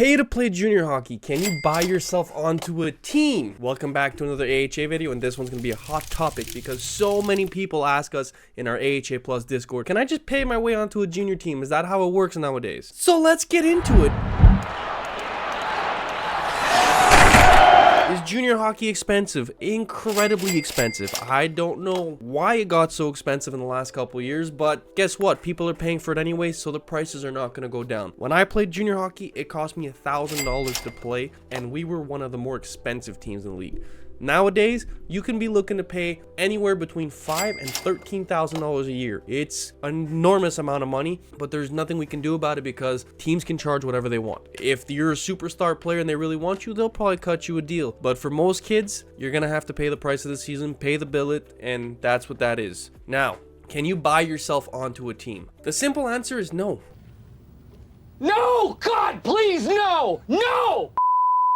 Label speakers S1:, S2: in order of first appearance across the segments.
S1: Pay to play junior hockey. Can you buy yourself onto a team? Welcome back to another 𝗟𝗂𝗶𝗴 video, and this one's going to be a hot topic because so many people ask us in our 𝗟𝗂𝗃 Plus Discord, can I just pay my way onto a junior team? Is that how it works nowadays? So let's get into it. Is junior hockey expensive? Incredibly expensive. I don't know why it got so expensive in the last couple of years, but guess what? People are paying for it anyway, so the prices are not going to go down. When I played junior hockey, it cost me $1,000 to play, and we were one of the more expensive teams in the league. Nowadays, you can be looking to pay anywhere between $5,000 and $13,000 a year. It's an enormous amount of money, but there's nothing we can do about it because teams can charge whatever they want. If you're a superstar player and they really want you, they'll probably cut you a deal. But for most kids, you're going to have to pay the price of the season, pay the billet, and that's what that is. Now, can you buy yourself onto a team? The simple answer is no.
S2: No! God, please, no! No!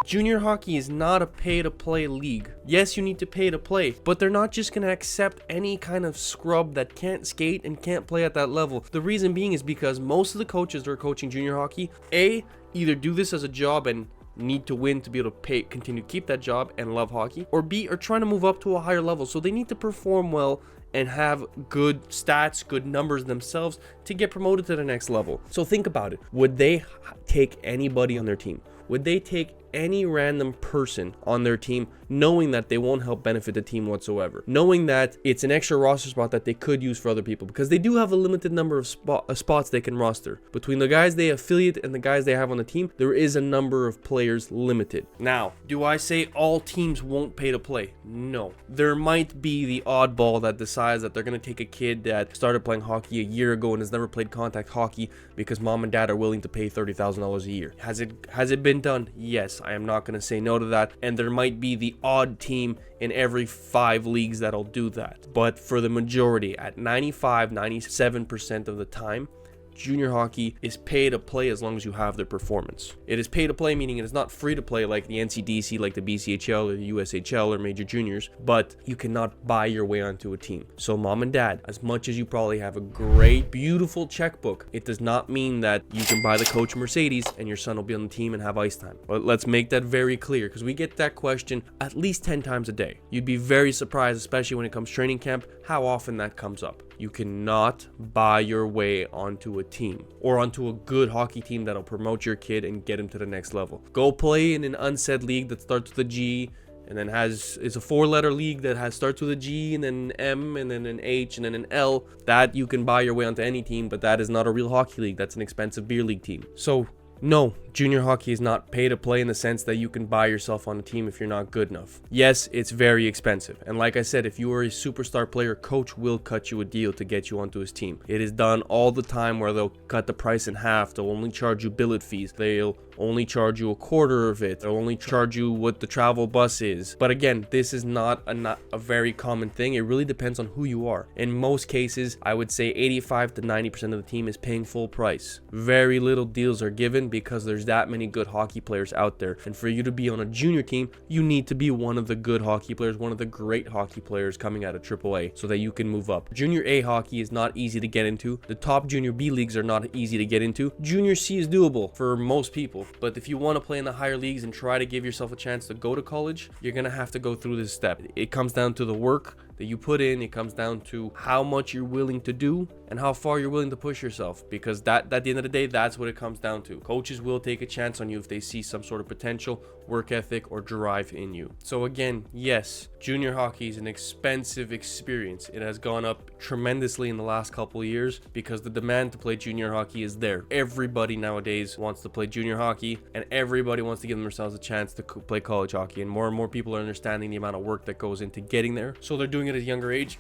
S1: Junior hockey is not a pay-to-play league. Yes, you need to pay to play, but they're not just going to accept any kind of scrub that can't skate and can't play at that level. The reason being is because most of the coaches that are coaching junior hockey, A, either do this as a job and need to win to be able to continue to keep that job and love hockey, or B, are trying to move up to a higher level, so they need to perform well and have good stats, good numbers themselves to get promoted to the next level. So think about it. Would they take anybody on their team? Would they take any random person on their team knowing that they won't help benefit the team whatsoever, knowing that it's an extra roster spot that they could use for other people, because they do have a limited number of spots they can roster. Between the guys they affiliate and the guys they have on the team, there is a number of players limited. Now, do I say all teams won't pay to play? No. There might be the oddball that decides that they're going to take a kid that started playing hockey a year ago and has never played contact hockey because mom and dad are willing to pay $30,000 a year. Has it been done? Yes. I am not going to say no to that, and there might be the odd team in every 5 leagues that'll do that. But for the majority, at 97% of the time, junior hockey is pay to play as long as you have their performance. It is pay to play, meaning it is not free to play like the NCDC, like the BCHL or the USHL or major juniors, but you cannot buy your way onto a team. So mom and dad, as much as you probably have a great, beautiful checkbook, it does not mean that you can buy the coach Mercedes and your son will be on the team and have ice time. But let's make that very clear, because we get that question at least 10 times a day. You'd be very surprised, especially when it comes training camp, how often that comes up. You cannot buy your way onto a team or onto a good hockey team that'll promote your kid and get him to the next level. Go play in an unsaid league that starts with a G and then is a 4-letter league that starts with a G and then an M and then an H and then an L. That you can buy your way onto any team, but that is not a real hockey league. That's an expensive beer league team. So no, junior hockey is not pay to play in the sense that you can buy yourself on a team if you're not good enough. Yes, it's very expensive. And like I said, if you are a superstar player, coach will cut you a deal to get you onto his team. It is done all the time where they'll cut the price in half. They'll only charge you billet fees. They'll only charge you a quarter of it. They'll only charge you what the travel bus is. But again, this is not a very common thing. It really depends on who you are. In most cases, I would say 85 to 90% of the team is paying full price. Very little deals are given because there's that many good hockey players out there. And for you to be on a junior team, you need to be one of the good hockey players, one of the great hockey players coming out of AAA so that you can move up. Junior A hockey is not easy to get into. The top junior B leagues are not easy to get into. Junior C is doable for most people. But if you want to play in the higher leagues and try to give yourself a chance to go to college, you're going to have to go through this step. It comes down to the work that you put in. It comes down to how much you're willing to do and how far you're willing to push yourself, because that at the end of the day, that's what it comes down to. Coaches will take a chance on you if they see some sort of potential, work ethic, or drive in you. So again, yes, junior hockey is an expensive experience. It has gone up tremendously in the last couple of years because the demand to play junior hockey is there. Everybody nowadays wants to play junior hockey, and everybody wants to give themselves a chance to play college hockey, and more people are understanding the amount of work that goes into getting there. So they're doing it at a younger age,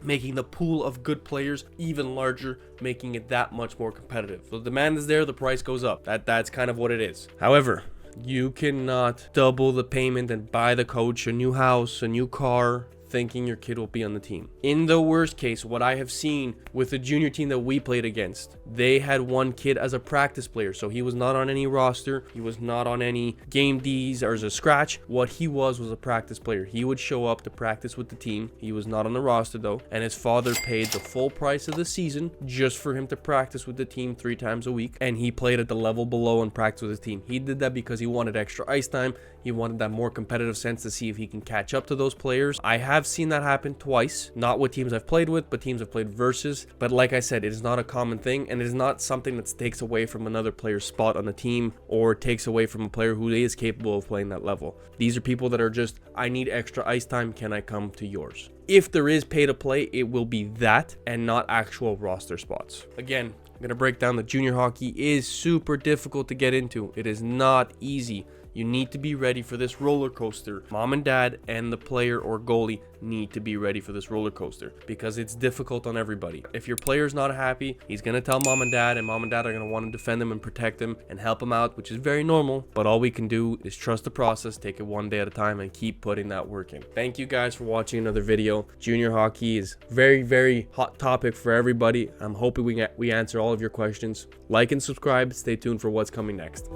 S1: making the pool of good players even larger, making it that much more competitive. So the demand is there, the price goes up. That's kind of what it is. However, you cannot double the payment and buy the coach a new house, a new car, thinking your kid will be on the team. In the worst case, what I have seen with the junior team that we played against, they had one kid as a practice player. So he was not on any roster. He was not on any game Ds or as a scratch. What he was a practice player. He would show up to practice with the team. He was not on the roster though. And his father paid the full price of the season just for him to practice with the team 3 times a week. And he played at the level below and practiced with his team. He did that because he wanted extra ice time. He wanted that more competitive sense to see if he can catch up to those players. I have seen that happen twice, not with teams I've played with, but teams I've played versus. But like I said, it is not a common thing, and it is not something that takes away from another player's spot on the team or takes away from a player who is capable of playing that level. These are people that are just, I need extra ice time, can I come to yours? If there is pay to play, it will be that and not actual roster spots. Again, I'm going to break down that junior hockey is super difficult to get into. It is not easy. You need to be ready for this roller coaster. Mom and dad and the player or goalie need to be ready for this roller coaster because it's difficult on everybody. If your player's not happy, he's going to tell mom and dad are going to want to defend him and protect him and help him out, which is very normal. But all we can do is trust the process, take it one day at a time, and keep putting that work in. Thank you guys for watching another video. Junior hockey is very, very hot topic for everybody. I'm hoping we answer all of your questions. Like and subscribe. Stay tuned for what's coming next.